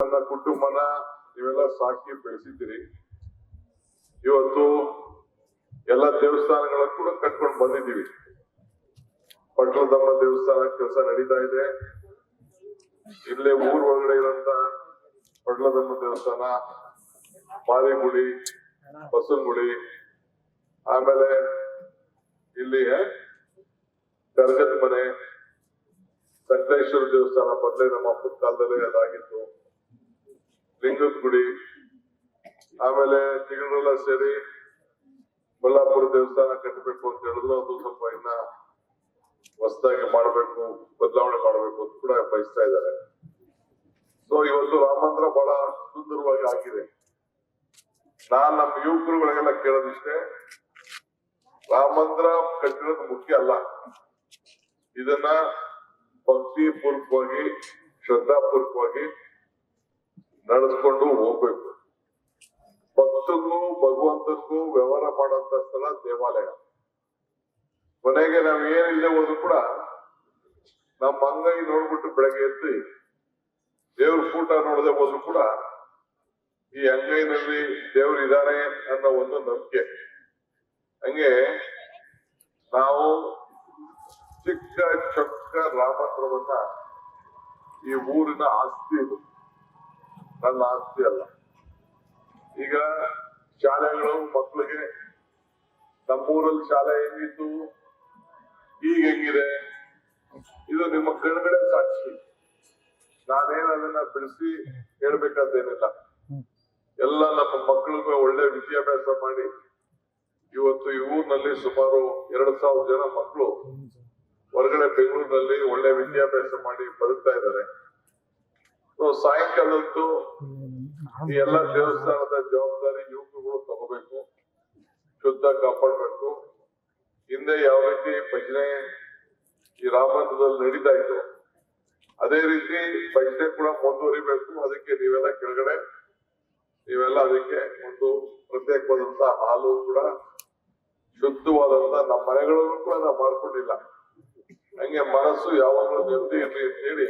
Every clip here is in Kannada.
ನನ್ನ ಕುಟುಂಬನ ನೀವೆಲ್ಲ ಸಾಕಿ ಬೆಳೆಸಿದ್ದೀರಿ. ಇವತ್ತು ಎಲ್ಲ ದೇವಸ್ಥಾನಗಳ ಕೂಡ ಕಟ್ಕೊಂಡು ಬಂದಿದ್ದೀವಿ. ಪಟ್ಟಣದಮ್ಮ ದೇವಸ್ಥಾನ ಕೆಲಸ ನಡೀತಾ ಇದೆ. ಇಲ್ಲೇ ಊರ್ ಒಳಗಡೆ ಇರೋಂತ ಪಟ್ಟಣದಮ್ಮ ದೇವಸ್ಥಾನ, ಮಾರಿಗುಡಿ, ಬಸವನಗುಡಿ, ಆಮೇಲೆ ಇಲ್ಲಿ ಕರಗದ ಮನೆ, ಸಂಕಲೇಶ್ವರ ದೇವಸ್ಥಾನ ಮೊದಲೇ ನಮ್ಮ ಅಪ್ಪನ ಕಾಲದಲ್ಲೇ ಅದಾಗಿತ್ತು. ಲಿಂಗದ ಗುಡಿ, ಆಮೇಲೆ ತಿಂಗಳೆಲ್ಲ ಸೇರಿ ಬಳ್ಳಾಪುರ ದೇವಸ್ಥಾನ ಕಟ್ಟಬೇಕು ಅಂತ ಹೇಳಿದ್ರು. ಅದು ಸ್ವಲ್ಪ ಇನ್ನ ಹೊಸದಾಗಿ ಮಾಡಬೇಕು, ಬದಲಾವಣೆ ಮಾಡಬೇಕು ಅಂತ ಕೂಡ ಬಯಸ್ತಾ ಇದ್ದಾರೆ. ಸೊ ಇವತ್ತು ರಾಮ ಮಂದಿರ ಬಹಳ ಸುಂದರವಾಗಿ ಆಗಿದೆ. ನಾನ್ ನಮ್ಮ ಯುವಕರುಗಳಿಗೆಲ್ಲ ಕೇಳೋದಿಷ್ಟೇ, ರಾಮ ಮಂದಿರ ಕಟ್ಟಿರೋದು ಮುಖ್ಯ ಅಲ್ಲ. ಇದನ್ನ ಭಕ್ತಿ ಪೂರ್ವಕವಾಗಿ, ಶ್ರದ್ಧಾಪೂರ್ವಕವಾಗಿ ನಡೆಸ್ಕೊಂಡು ಹೋಗ್ಬೇಕು. ಭಕ್ತಗೂ ಭಗವಂತನಿಗೂ ವ್ಯವಹಾರ ಮಾಡುವಂತ ಸ್ಥಳ ದೇವಾಲಯ. ಕೊನೆಗೆ ನಾವ್ ಏನಿಲ್ಲದೆ ಹೋದ್ರು ಕೂಡ ನಮ್ಮ ಅಂಗೈ ನೋಡ್ಬಿಟ್ಟು ಬೆಳಗ್ಗೆ ಎದ್ದು ದೇವ್ರ ಫೋಟೋ ನೋಡದೆ ಹೋದ್ರು ಕೂಡ ಈ ಅಂಗೈನಲ್ಲಿ ದೇವ್ರು ಇದಾರೆ ಅನ್ನೋ ಒಂದು ನಂಬಿಕೆ. ಹಂಗೆ ನಾವು ಚಿಕ್ಕ ಚೊಕ್ಕ ರಾಮಂದ್ರವನ್ನ ಈ ಊರಿನ ಆಸ್ತಿ, ಇದು ನನ್ನ ಆಸ್ತಿ ಅಲ್ಲ. ಈಗ ಶಾಲೆಗಳು ಮಕ್ಕಳಿಗೆ, ನಮ್ಮೂರಲ್ಲಿ ಶಾಲೆ ಹೆಂಗಿತ್ತು, ಈಗ ಹೆಂಗಿದೆ, ಇದು ನಿಮ್ಮ ಕಣ್ಗಳೇ ಸಾಕ್ಷಿ. ನಾನೇನು ಅದನ್ನ ಬಿಡಿಸಿ ಹೇಳ್ಬೇಕಾದೇನಿಲ್ಲ. ಎಲ್ಲ ನಮ್ಮ ಮಕ್ಕಳಿಗೆ ಒಳ್ಳೆ ವಿದ್ಯಾಭ್ಯಾಸ ಮಾಡಿ ಇವತ್ತು ಈ ಊರಿನಲ್ಲಿ ಸುಮಾರು 2,000 ಜನ ಮಕ್ಕಳು ಹೊರಗಡೆ ಬೆಂಗಳೂರಿನಲ್ಲಿ ಒಳ್ಳೆ ವಿದ್ಯಾಭ್ಯಾಸ ಮಾಡಿ ಬದುಕ್ತಾ ಇದ್ದಾರೆ. ಸಾಯಂಕಾಲದ್ದು ಈ ಎಲ್ಲ ದೇವಸ್ಥಾನದ ಜವಾಬ್ದಾರಿ ಯುವಕರುಗಳು ತಗೋಬೇಕು, ಶುದ್ಧ ಕಾಪಾಡ್ಬೇಕು. ಹಿಂದೆ ಯಾವ ರೀತಿ ಭಜನೆ ಈ ರಾಮಮಂದಿರದಲ್ಲಿ ನಡೀತಾ ಇತ್ತು, ಅದೇ ರೀತಿ ಭಜನೆ ಕೂಡ ಮುಂದುವರಿಬೇಕು. ಅದಕ್ಕೆ ನೀವೆಲ್ಲ ಕೆಳಗಡೆ ಅದಕ್ಕೆ ಒಂದು ಪ್ರತ್ಯೇಕವಾದಂತ ಹಾಲು ಕೂಡ ಶುದ್ಧವಾದಂತ ನಮ್ಮ ಮನೆಗಳಲ್ಲೂ ಕೂಡ ನಾವು ಮಾಡ್ಕೊಂಡಿಲ್ಲ. ಹಂಗೆ ಮನಸ್ಸು ಯಾವಾಗಲೂ ನೆಮ್ಮದಿ ಇರಲಿ ಅಂತ ಹೇಳಿ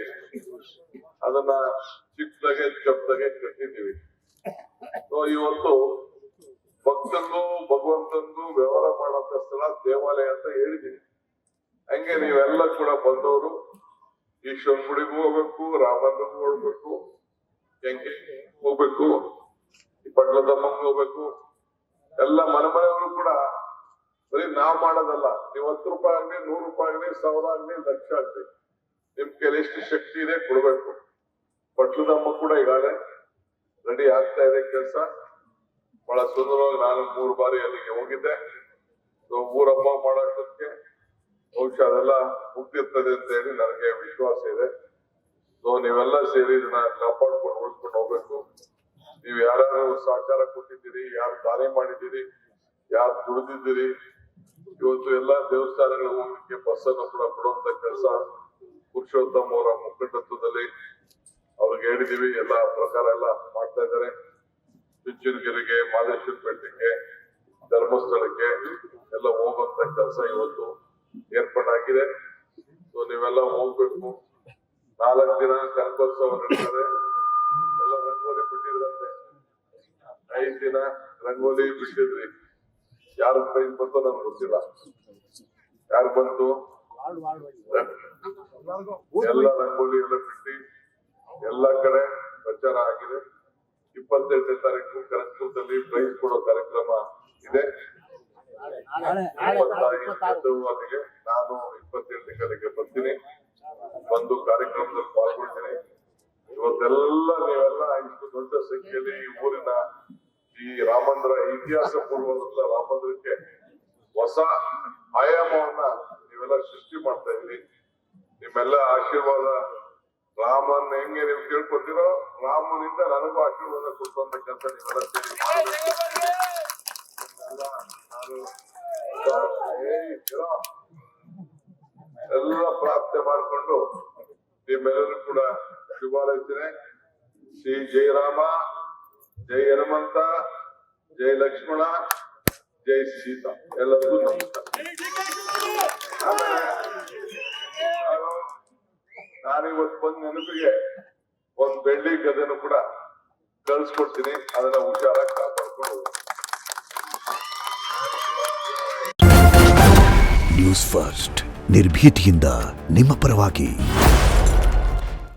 ಅದನ್ನ ಚಿಕ್ಕದಾಗೆ ಚೊಕ್ಕದಾಗೆ ಕಟ್ಟಿದ್ದೀವಿ. ಇವತ್ತು ಭಕ್ತಂಗೂ ಭಗವಂತನಿಗೂ ವ್ಯವಹಾರ ಮಾಡುವಂತ ಸ್ಥಳ ದೇವಾಲಯ ಅಂತ ಹೇಳಿದೀನಿ. ಹಂಗೆ ನೀವೆಲ್ಲ ಕೂಡ ಬಂದವರು ಈಶ್ವರನ ಗುಡಿಗೂ ಹೋಗ್ಬೇಕು, ರಾಮನಿಗೂ ಹೋಗ್ಬೇಕು, ಹೆಂಗೆ ಹೋಗ್ಬೇಕು, ಈ ಪಟ್ಲದಮ್ಮಂಗೂ ಹೋಗ್ಬೇಕು. ಎಲ್ಲ ಮನೆಯವರು ಕೂಡ ಬರೀ ನಾವ್ ಮಾಡೋದಲ್ಲ. ನೀವು 10 ರೂಪಾಯಿ ಆಗ್ಲಿ, 100 ರೂಪಾಯಿ ಆಗ್ಲಿ, 1000 ಆಗ್ಲಿ, ಲಕ್ಷ ಆಗ್ಲಿ, ನಿಮ್ ಕೈಲಿ ಎಷ್ಟು ಶಕ್ತಿ ಇದೆ ಕೊಡ್ಬೇಕು. ಪಟ್ಲದಮ್ಮ ಕೂಡ ಈಗಾಗಲೇ ರೆಡಿ ಆಗ್ತಾ ಇದೆ ಕೆಲಸ. ಬಹಳ ಸುಂದರವಾಗಿ ನಾನು 3 ಬಾರಿ ಅಲ್ಲಿಗೆ ಹೋಗಿದ್ದೆ. ಊರಬ್ಬ ಮಾಡೋದಕ್ಕೆ ಬಹುಶಃ ಅದೆಲ್ಲ ಮುಗ್ದಿರ್ತದೆ ಅಂತ ಹೇಳಿ ನನಗೆ ವಿಶ್ವಾಸ ಇದೆ. ನೀವೆಲ್ಲ ಸೇರಿ ಇದನ್ನ ಕಾಪಾಡ್ಕೊಂಡು ಉಳಿಸ್ಕೊಂಡು ಹೋಗ್ಬೇಕು. ನೀವು ಯಾರು ಸಹಕಾರ ಕೊಟ್ಟಿದ್ದೀರಿ, ಯಾರು ದಾನ ಮಾಡಿದ್ದೀರಿ, ಯಾರು ದುಡಿದಿದ್ದೀರಿ, ಇವತ್ತು ಎಲ್ಲಾ ದೇವಸ್ಥಾನಗಳಿಗೆ ಹೋಗ್ಲಿಕ್ಕೆ ಬಸ್ ಅನ್ನು ಕೂಡ ಬಿಡುವಂತ ಕೆಲಸ ಪುರುಷೋತ್ತಮ್ ಅವರ ಮುಖಂಡತ್ವದಲ್ಲಿ ಅವ್ರಿಗೆ ಹೇಳಿದೀವಿ. ಎಲ್ಲ ಪ್ರಕಾರ ಎಲ್ಲ ಮಾಡ್ತಾ ಇದ್ದಾರೆ. ಚುಂಚನಗಿರಿಗೆ, ಮಾದೇಶ್ವರ ಬೆಟ್ಟಕ್ಕೆ, ಧರ್ಮಸ್ಥಳಕ್ಕೆ ಎಲ್ಲ ಹೋಗುವಂತ ಕೆಲಸ ಇವತ್ತು ಏರ್ಪಾಡಾಗಿದೆ. ನೀವೆಲ್ಲ ಹೋಗ್ಬೇಕು. 4 ದಿನ ಕನಕೋತ್ಸವ ನಡೀತಾರೆ. ಎಲ್ಲ ರಂಗೋಲಿ ಬಿಟ್ಟಿದ್ರಂತೆ. 5 ದಿನ ರಂಗೋಲಿ ಬಿಟ್ಟಿದ್ರಿ. ಯಾರು ಪ್ರೈಸ್ ಬಂತು ನನ್ಗೆ ಗೊತ್ತಿಲ್ಲ. ಯಾರು ಬಂತು? ಎಲ್ಲ ರಂಗೋಲಿ ಎಲ್ಲ ಬಿಟ್ಟು ಎಲ್ಲ ಕಡೆ ಪ್ರಚಾರ ಆಗಿದೆ. 28ನೇ ತಾರೀಕು ಕನಕಪುರದಲ್ಲಿ ಪ್ರೈಸ್ ಕೊಡೋ ಕಾರ್ಯಕ್ರಮ ಇದೆ. ಅಲ್ಲಿಗೆ ನಾನು 28ಕ್ಕೆ ಬರ್ತೀನಿ, ಬಂದು ಕಾರ್ಯಕ್ರಮದಲ್ಲಿ ಪಾಲ್ಗೊಳ್ತೀನಿ. ಇವತ್ತೆಲ್ಲ ನೀವೆಲ್ಲ ಇಷ್ಟು ದೊಡ್ಡ ಸಂಖ್ಯೆಯಲ್ಲಿ ಈ ಊರಿನ ಈ ರಾಮಮಂದಿರ ಇತಿಹಾಸ ಪೂರ್ವದ ರಾಮಮಂದಿರಕ್ಕೆ ಹೊಸ ಆಯಾಮವನ್ನ ನೀವೆಲ್ಲ ಸೃಷ್ಟಿ ಮಾಡ್ತಾ ಇದ್ದೀರಿ. ನಿಮ್ಮೆಲ್ಲ ಆಶೀರ್ವಾದ, ರಾಮನ್ ಹೆಂಗೆ ನೀವು ಕೇಳ್ಕೊತೀರೋ ರಾಮನಿಂದ ನನಗೂ ಆಶೀರ್ವಾದ ಕೊಡುವಂತ ಕೆಲಸ ನೀವೆಲ್ಲ ಸೇರಿ ಎಲ್ಲ ಪ್ರಾರ್ಥನೆ ಮಾಡಿಕೊಂಡು ನಿಮ್ಮೆಲ್ಲರೂ ಕೂಡ ಶುಭಾಲೋಚನೆ. ಶ್ರೀ ಜೈ ರಾಮ, ಜೈ ಹನುಮಂತ, ಜೈ ಲಕ್ಷ್ಮಣ, ಜೈ ಸೀತಾ. ಎಲ್ಲರಿಗೂ ನಮಸ್ಕಾರ. ನಾನಿವತ್ತು ಬಂದ ನೆನಪಿಗೆ ಒಂದ್ ಬೆಳ್ಳಿ ಗದೆನೂ ಕೂಡ ಕಳ್ಸ್ಕೊಡ್ತೀನಿ, ಅದನ್ನ ಹುಷಾರಾಗಿ ಕಾಪಾಡ್ಕೊಂಡು ಹೋಗಿ. ನ್ಯೂಸ್ ಫಸ್ಟ್ ನಿರ್ಭೀತಿಯಿಂದ ನಿಮ್ಮ ಪರವಾಗಿ.